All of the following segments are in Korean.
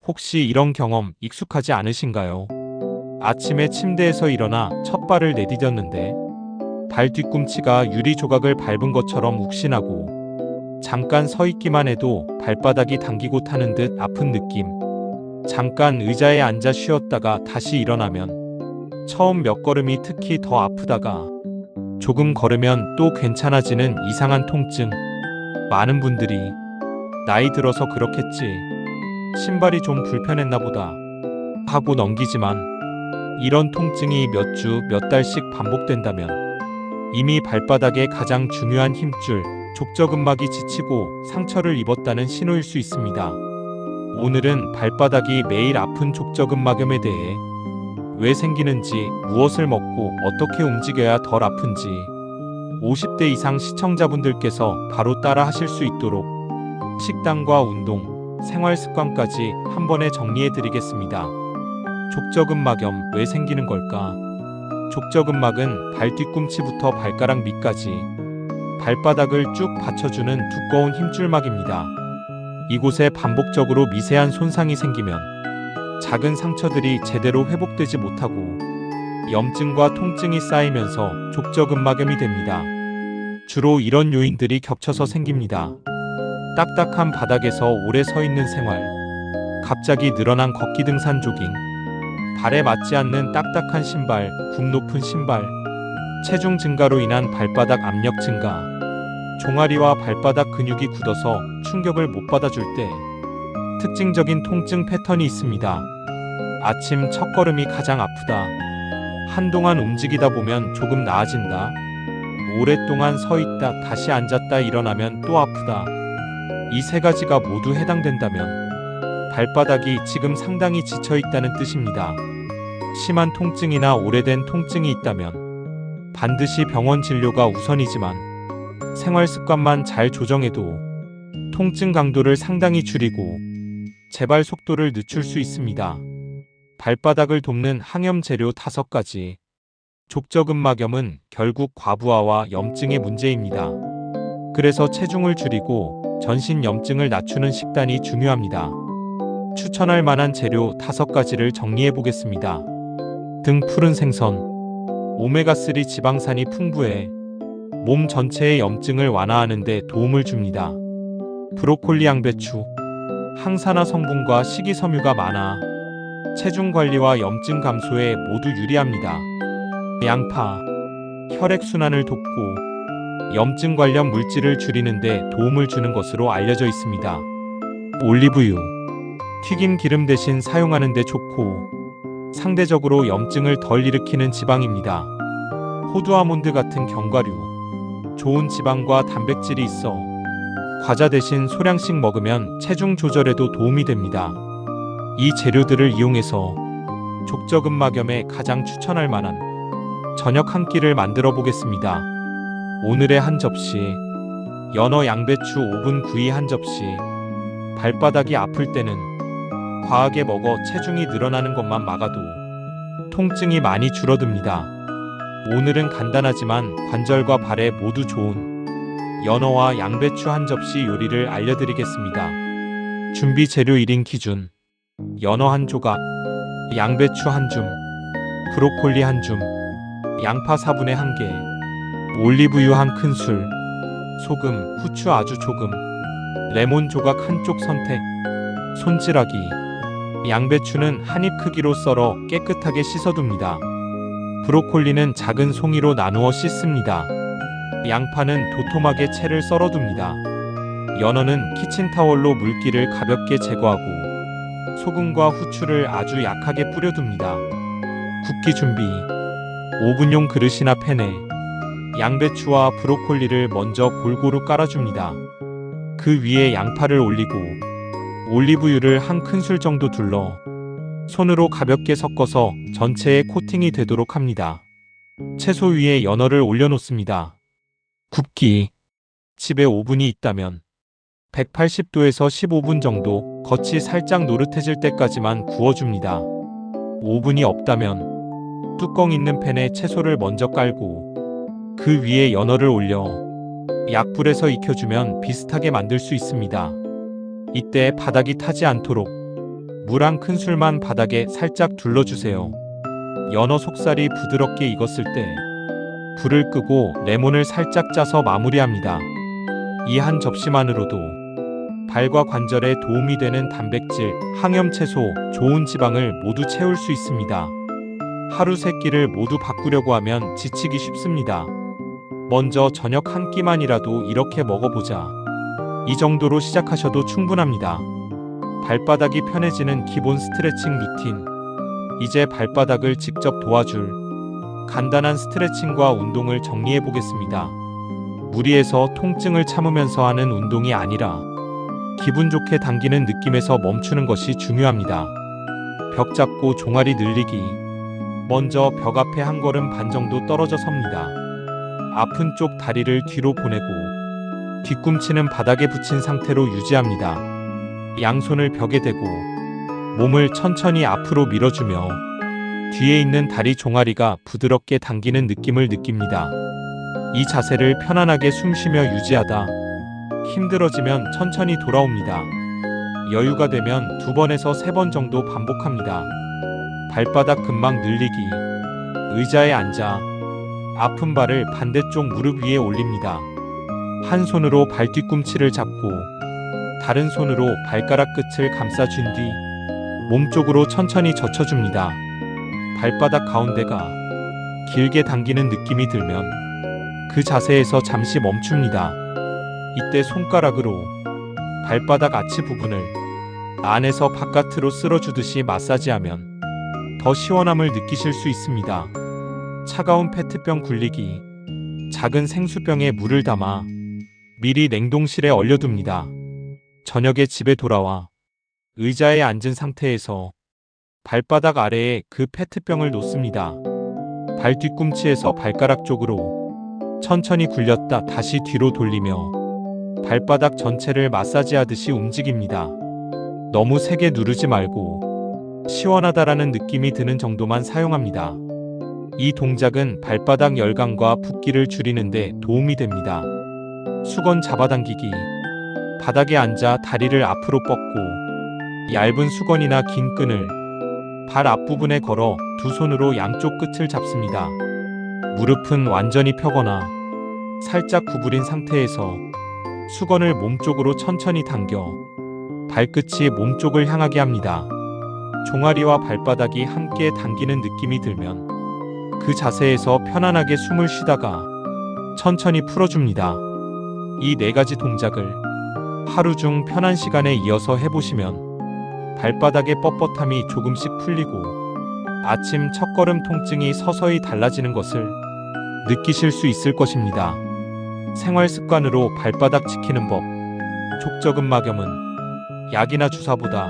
혹시 이런 경험 익숙하지 않으신가요? 아침에 침대에서 일어나 첫 발을 내디뎠는데 발 뒤꿈치가 유리 조각을 밟은 것처럼 욱신하고 잠깐 서 있기만 해도 발바닥이 당기고 타는 듯 아픈 느낌. 잠깐 의자에 앉아 쉬었다가 다시 일어나면 처음 몇 걸음이 특히 더 아프다가 조금 걸으면 또 괜찮아지는 이상한 통증. 많은 분들이 나이 들어서 그렇겠지, 신발이 좀 불편했나 보다 하고 넘기지만 이런 통증이 몇 주, 몇 달씩 반복된다면 이미 발바닥의 가장 중요한 힘줄, 족저근막이 지치고 상처를 입었다는 신호일 수 있습니다. 오늘은 발바닥이 매일 아픈 족저근막염에 대해 왜 생기는지, 무엇을 먹고 어떻게 움직여야 덜 아픈지 50대 이상 시청자분들께서 바로 따라 하실 수 있도록 식단과 운동, 생활 습관까지 한 번에 정리해 드리겠습니다. 족저근막염 왜 생기는 걸까? 족저근막은 발 뒤꿈치부터 발가락 밑까지 발바닥을 쭉 받쳐주는 두꺼운 힘줄막입니다. 이곳에 반복적으로 미세한 손상이 생기면 작은 상처들이 제대로 회복되지 못하고 염증과 통증이 쌓이면서 족저근막염이 됩니다. 주로 이런 요인들이 겹쳐서 생깁니다. 딱딱한 바닥에서 오래 서 있는 생활, 갑자기 늘어난 걷기 등산 조깅, 발에 맞지 않는 딱딱한 신발, 굽 높은 신발, 체중 증가로 인한 발바닥 압력 증가, 종아리와 발바닥 근육이 굳어서 충격을 못 받아줄 때 특징적인 통증 패턴이 있습니다. 아침 첫걸음이 가장 아프다. 한동안 움직이다 보면 조금 나아진다. 오랫동안 서 있다 다시 앉았다 일어나면 또 아프다. 이 세 가지가 모두 해당된다면 발바닥이 지금 상당히 지쳐 있다는 뜻입니다. 심한 통증이나 오래된 통증이 있다면 반드시 병원 진료가 우선이지만 생활 습관만 잘 조정해도 통증 강도를 상당히 줄이고 재발 속도를 늦출 수 있습니다. 발바닥을 돕는 항염 재료 5가지. 족저근막염은 결국 과부하와 염증의 문제입니다. 그래서 체중을 줄이고 전신 염증을 낮추는 식단이 중요합니다. 추천할 만한 재료 5가지를 정리해 보겠습니다. 등 푸른 생선. 오메가3 지방산이 풍부해 몸 전체의 염증을 완화하는 데 도움을 줍니다. 브로콜리, 양배추. 항산화 성분과 식이섬유가 많아 체중 관리와 염증 감소에 모두 유리합니다. 양파. 혈액순환을 돕고 염증 관련 물질을 줄이는 데 도움을 주는 것으로 알려져 있습니다. 올리브유. 튀김 기름 대신 사용하는 데 좋고 상대적으로 염증을 덜 일으키는 지방입니다. 호두, 아몬드 같은 견과류. 좋은 지방과 단백질이 있어 과자 대신 소량씩 먹으면 체중 조절에도 도움이 됩니다. 이 재료들을 이용해서 족저근막염에 가장 추천할 만한 저녁 한 끼를 만들어 보겠습니다. 오늘의 한 접시. 연어, 양배추, 오븐 구이 한 접시. 발바닥이 아플 때는 과하게 먹어 체중이 늘어나는 것만 막아도 통증이 많이 줄어듭니다. 오늘은 간단하지만 관절과 발에 모두 좋은 연어와 양배추 한 접시 요리를 알려드리겠습니다. 준비 재료 1인 기준. 연어 한 조각, 양배추 한 줌, 브로콜리 한 줌, 양파 4분의 1개, 올리브유 한 큰술, 소금, 후추 아주 조금, 레몬 조각 한쪽 선택, 손질하기. 양배추는 한 입 크기로 썰어 깨끗하게 씻어둡니다. 브로콜리는 작은 송이로 나누어 씻습니다. 양파는 도톰하게 채를 썰어둡니다. 연어는 키친타월로 물기를 가볍게 제거하고 소금과 후추를 아주 약하게 뿌려둡니다. 굽기 준비. 오븐용 그릇이나 팬에 양배추와 브로콜리를 먼저 골고루 깔아줍니다. 그 위에 양파를 올리고 올리브유를 한 큰술 정도 둘러 손으로 가볍게 섞어서 전체에 코팅이 되도록 합니다. 채소 위에 연어를 올려놓습니다. 굽기. 집에 오븐이 있다면 180도에서 15분 정도 겉이 살짝 노릇해질 때까지만 구워줍니다. 오븐이 없다면 뚜껑 있는 팬에 채소를 먼저 깔고 그 위에 연어를 올려 약불에서 익혀주면 비슷하게 만들 수 있습니다. 이때 바닥이 타지 않도록 물 한 큰술만 바닥에 살짝 둘러주세요. 연어 속살이 부드럽게 익었을 때 불을 끄고 레몬을 살짝 짜서 마무리합니다. 이 한 접시만으로도 발과 관절에 도움이 되는 단백질, 항염 채소, 좋은 지방을 모두 채울 수 있습니다. 하루 세 끼를 모두 바꾸려고 하면 지치기 쉽습니다. 먼저 저녁 한 끼만이라도 이렇게 먹어보자. 이 정도로 시작하셔도 충분합니다. 발바닥이 편해지는 기본 스트레칭 루틴. 이제 발바닥을 직접 도와줄 간단한 스트레칭과 운동을 정리해 보겠습니다. 무리해서 통증을 참으면서 하는 운동이 아니라 기분 좋게 당기는 느낌에서 멈추는 것이 중요합니다. 벽 잡고 종아리 늘리기. 먼저 벽 앞에 한 걸음 반 정도 떨어져 섭니다. 아픈 쪽 다리를 뒤로 보내고 뒤꿈치는 바닥에 붙인 상태로 유지합니다. 양손을 벽에 대고 몸을 천천히 앞으로 밀어주며 뒤에 있는 다리 종아리가 부드럽게 당기는 느낌을 느낍니다. 이 자세를 편안하게 숨쉬며 유지하다 힘들어지면 천천히 돌아옵니다. 여유가 되면 2번에서 3번 정도 반복합니다. 발바닥 근막 늘리기. 의자에 앉아 아픈 발을 반대쪽 무릎 위에 올립니다. 한 손으로 발 뒤꿈치를 잡고 다른 손으로 발가락 끝을 감싸준 뒤 몸쪽으로 천천히 젖혀줍니다. 발바닥 가운데가 길게 당기는 느낌이 들면 그 자세에서 잠시 멈춥니다. 이때 손가락으로 발바닥 아치 부분을 안에서 바깥으로 쓸어주듯이 마사지하면 더 시원함을 느끼실 수 있습니다. 차가운 페트병 굴리기. 작은 생수병에 물을 담아 미리 냉동실에 얼려둡니다. 저녁에 집에 돌아와 의자에 앉은 상태에서 발바닥 아래에 그 페트병을 놓습니다. 발 뒤꿈치에서 발가락 쪽으로 천천히 굴렸다 다시 뒤로 돌리며 발바닥 전체를 마사지하듯이 움직입니다. 너무 세게 누르지 말고 시원하다라는 느낌이 드는 정도만 사용합니다. 이 동작은 발바닥 열감과 붓기를 줄이는데 도움이 됩니다. 수건 잡아당기기. 바닥에 앉아 다리를 앞으로 뻗고 얇은 수건이나 긴 끈을 발 앞부분에 걸어 두 손으로 양쪽 끝을 잡습니다. 무릎은 완전히 펴거나 살짝 구부린 상태에서 수건을 몸쪽으로 천천히 당겨 발끝이 몸쪽을 향하게 합니다. 종아리와 발바닥이 함께 당기는 느낌이 들면 그 자세에서 편안하게 숨을 쉬다가 천천히 풀어줍니다. 이 4가지 동작을 하루 중 편한 시간에 이어서 해보시면 발바닥의 뻣뻣함이 조금씩 풀리고 아침 첫걸음 통증이 서서히 달라지는 것을 느끼실 수 있을 것입니다. 생활 습관으로 발바닥 지키는 법. 족저근막염은 약이나 주사보다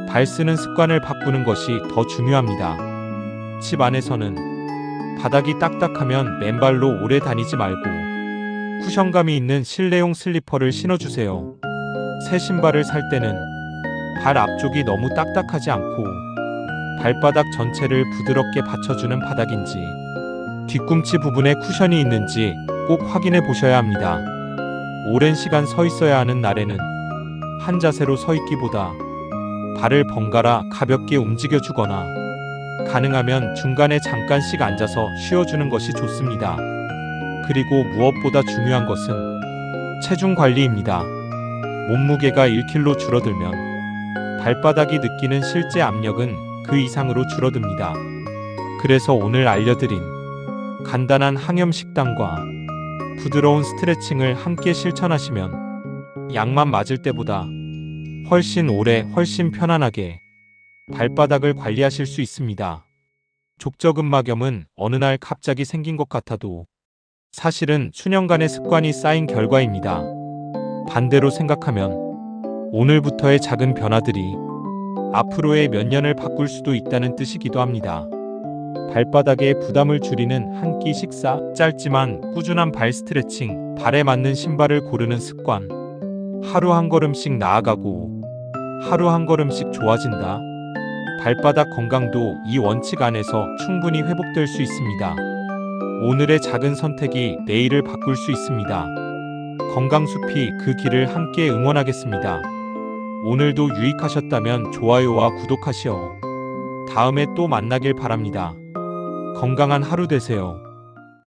발 쓰는 습관을 바꾸는 것이 더 중요합니다. 집 안에서는 바닥이 딱딱하면 맨발로 오래 다니지 말고 쿠션감이 있는 실내용 슬리퍼를 신어주세요. 새 신발을 살 때는 발 앞쪽이 너무 딱딱하지 않고 발바닥 전체를 부드럽게 받쳐주는 바닥인지 뒤꿈치 부분에 쿠션이 있는지 꼭 확인해 보셔야 합니다. 오랜 시간 서 있어야 하는 날에는 한 자세로 서 있기보다 발을 번갈아 가볍게 움직여주거나 가능하면 중간에 잠깐씩 앉아서 쉬어주는 것이 좋습니다. 그리고 무엇보다 중요한 것은 체중 관리입니다. 몸무게가 1kg 줄어들면 발바닥이 느끼는 실제 압력은 그 이상으로 줄어듭니다. 그래서 오늘 알려드린 간단한 항염 식단과 부드러운 스트레칭을 함께 실천하시면 약만 맞을 때보다 훨씬 오래 훨씬 편안하게 발바닥을 관리하실 수 있습니다. 족저근막염은 어느 날 갑자기 생긴 것 같아도 사실은 수년간의 습관이 쌓인 결과입니다. 반대로 생각하면 오늘부터의 작은 변화들이 앞으로의 몇 년을 바꿀 수도 있다는 뜻이기도 합니다. 발바닥의 부담을 줄이는 한 끼 식사, 짧지만 꾸준한 발 스트레칭, 발에 맞는 신발을 고르는 습관, 하루 한 걸음씩 나아가고 하루 한 걸음씩 좋아진다. 발바닥 건강도 이 원칙 안에서 충분히 회복될 수 있습니다. 오늘의 작은 선택이 내일을 바꿀 수 있습니다. 건강숲이 그 길을 함께 응원하겠습니다. 오늘도 유익하셨다면 좋아요와 구독하시오. 다음에 또 만나길 바랍니다. 건강한 하루 되세요.